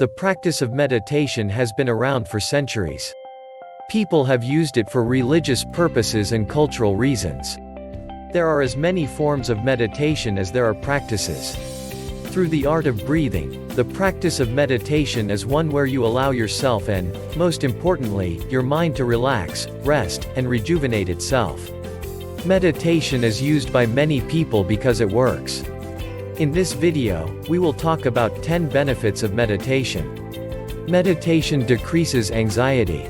The practice of meditation has been around for centuries. People have used it for religious purposes and cultural reasons. There are as many forms of meditation as there are practices. Through the art of breathing, the practice of meditation is one where you allow yourself and, most importantly, your mind to relax, rest, and rejuvenate itself. Meditation is used by many people because it works. In this video, we will talk about 10 benefits of meditation. Meditation decreases anxiety.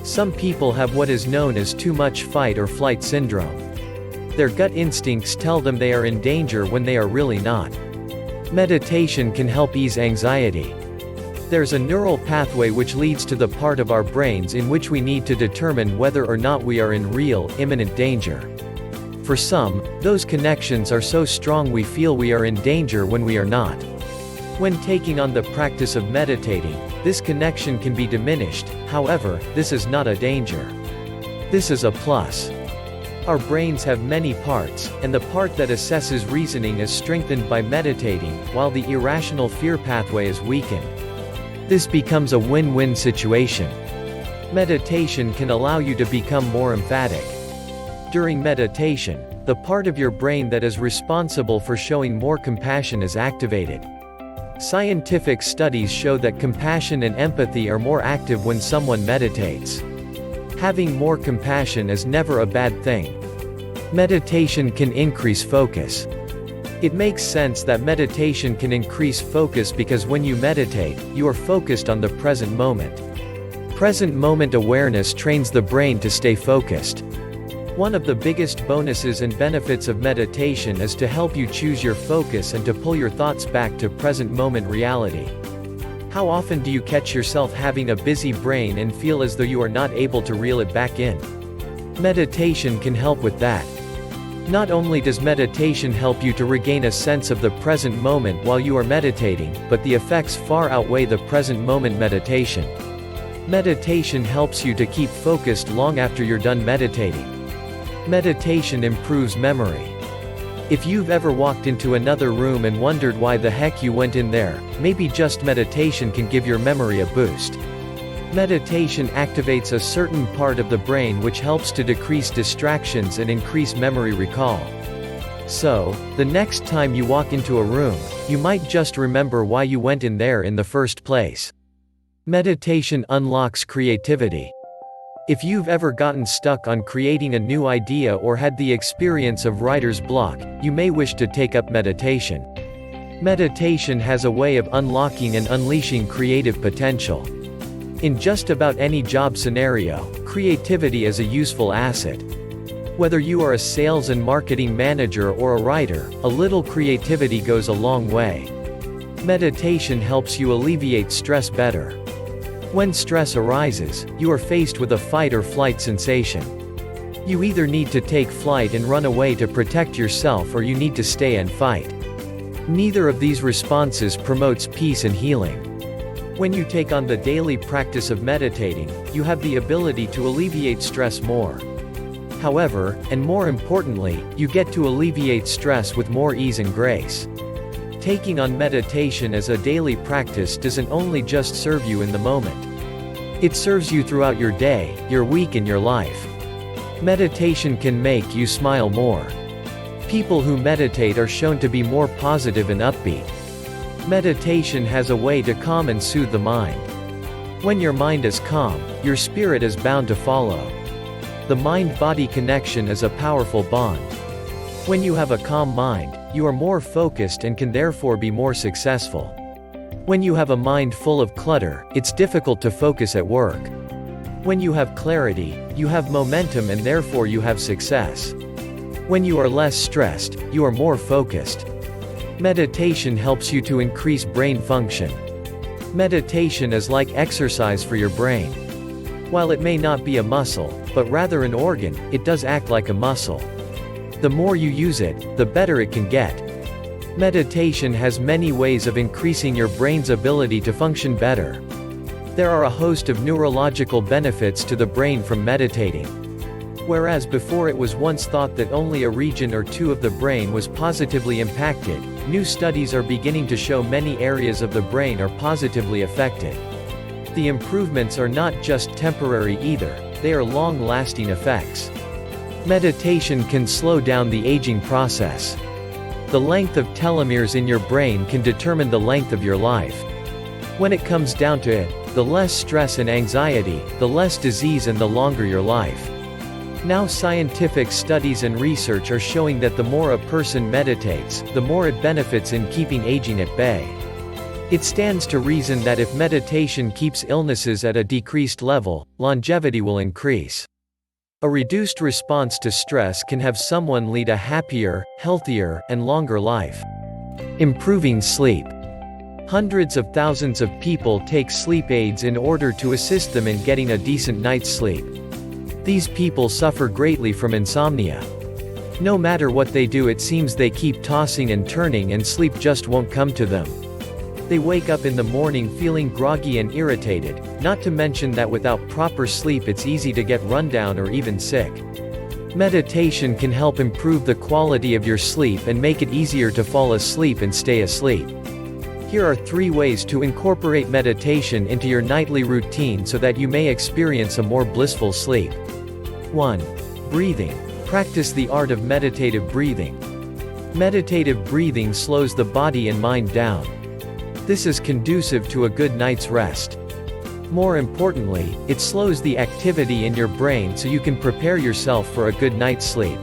Some people have what is known as too much fight or flight syndrome. Their gut instincts tell them they are in danger when they are really not. Meditation can help ease anxiety. There's a neural pathway which leads to the part of our brains in which we need to determine whether or not we are in real, imminent danger. For some, those connections are so strong we feel we are in danger when we are not. When taking on the practice of meditating, this connection can be diminished. However, this is not a danger. This is a plus. Our brains have many parts, and the part that assesses reasoning is strengthened by meditating, while the irrational fear pathway is weakened. This becomes a win-win situation. Meditation can allow you to become more emphatic. During meditation, the part of your brain that is responsible for showing more compassion is activated. Scientific studies show that compassion and empathy are more active when someone meditates. Having more compassion is never a bad thing. Meditation can increase focus. It makes sense that meditation can increase focus because when you meditate, you are focused on the present moment. Present moment awareness trains the brain to stay focused. One of the biggest bonuses and benefits of meditation is to help you choose your focus and to pull your thoughts back to present moment reality. How often do you catch yourself having a busy brain and feel as though you are not able to reel it back in? Meditation can help with that. Not only does meditation help you to regain a sense of the present moment while you are meditating, but the effects far outweigh the present moment meditation. Meditation helps you to keep focused long after you're done meditating. Meditation improves memory. If you've ever walked into another room and wondered why the heck you went in there, maybe just meditation can give your memory a boost. Meditation activates a certain part of the brain which helps to decrease distractions and increase memory recall. So, the next time you walk into a room, you might just remember why you went in there in the first place. Meditation unlocks creativity. If you've ever gotten stuck on creating a new idea or had the experience of writer's block, you may wish to take up meditation. Meditation has a way of unlocking and unleashing creative potential. In just about any job scenario, creativity is a useful asset. Whether you are a sales and marketing manager or a writer, a little creativity goes a long way. Meditation helps you alleviate stress better. When stress arises, you are faced with a fight or flight sensation. You either need to take flight and run away to protect yourself or you need to stay and fight. Neither of these responses promotes peace and healing. When you take on the daily practice of meditating, you have the ability to alleviate stress more. However, and more importantly, you get to alleviate stress with more ease and grace. Taking on meditation as a daily practice doesn't only just serve you in the moment. It serves you throughout your day, your week and your life. Meditation can make you smile more. People who meditate are shown to be more positive and upbeat. Meditation has a way to calm and soothe the mind. When your mind is calm, your spirit is bound to follow. The mind-body connection is a powerful bond. When you have a calm mind, you are more focused and can therefore be more successful. When you have a mind full of clutter, it's difficult to focus at work. When you have clarity, you have momentum and therefore you have success. When you are less stressed, you are more focused. Meditation helps you to increase brain function. Meditation is like exercise for your brain. While it may not be a muscle, but rather an organ, it does act like a muscle. The more you use it, the better it can get. Meditation has many ways of increasing your brain's ability to function better. There are a host of neurological benefits to the brain from meditating. Whereas before it was once thought that only a region or two of the brain was positively impacted, new studies are beginning to show many areas of the brain are positively affected. The improvements are not just temporary either, they are long-lasting effects. Meditation can slow down the aging process. The length of telomeres in your brain can determine the length of your life. When it comes down to it, the less stress and anxiety, the less disease and the longer your life. Now scientific studies and research are showing that the more a person meditates, the more it benefits in keeping aging at bay. It stands to reason that if meditation keeps illnesses at a decreased level, longevity will increase. A reduced response to stress can have someone lead a happier, healthier, and longer life. Improving sleep. Hundreds of thousands of people take sleep aids in order to assist them in getting a decent night's sleep. These people suffer greatly from insomnia. No matter what they do, it seems they keep tossing and turning and sleep just won't come to them. They wake up in the morning feeling groggy and irritated, not to mention that without proper sleep it's easy to get run down or even sick. Meditation can help improve the quality of your sleep and make it easier to fall asleep and stay asleep. Here are 3 ways to incorporate meditation into your nightly routine so that you may experience a more blissful sleep. 1. Breathing. Practice the art of meditative breathing. Meditative breathing slows the body and mind down. This is conducive to a good night's rest. More importantly, it slows the activity in your brain so you can prepare yourself for a good night's sleep.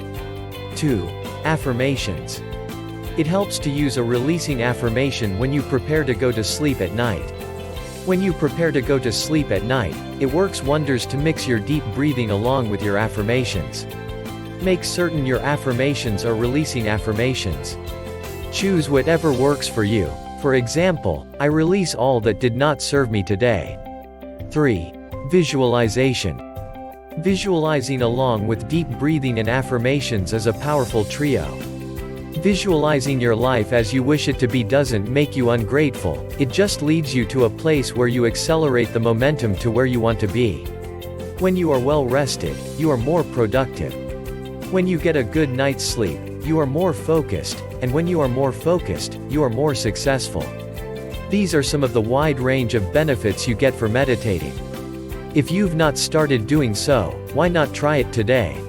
2. Affirmations. It helps to use a releasing affirmation when you prepare to go to sleep at night. When you prepare to go to sleep at night, it works wonders to mix your deep breathing along with your affirmations. Make certain your affirmations are releasing affirmations. Choose whatever works for you. For example, I release all that did not serve me today. 3. Visualization. Visualizing along with deep breathing and affirmations is a powerful trio. Visualizing your life as you wish it to be doesn't make you ungrateful, it just leads you to a place where you accelerate the momentum to where you want to be. When you are well rested, you are more productive. When you get a good night's sleep, you are more focused, and when you are more focused, you are more successful. These are some of the wide range of benefits you get for meditating. If you've not started doing so, why not try it today?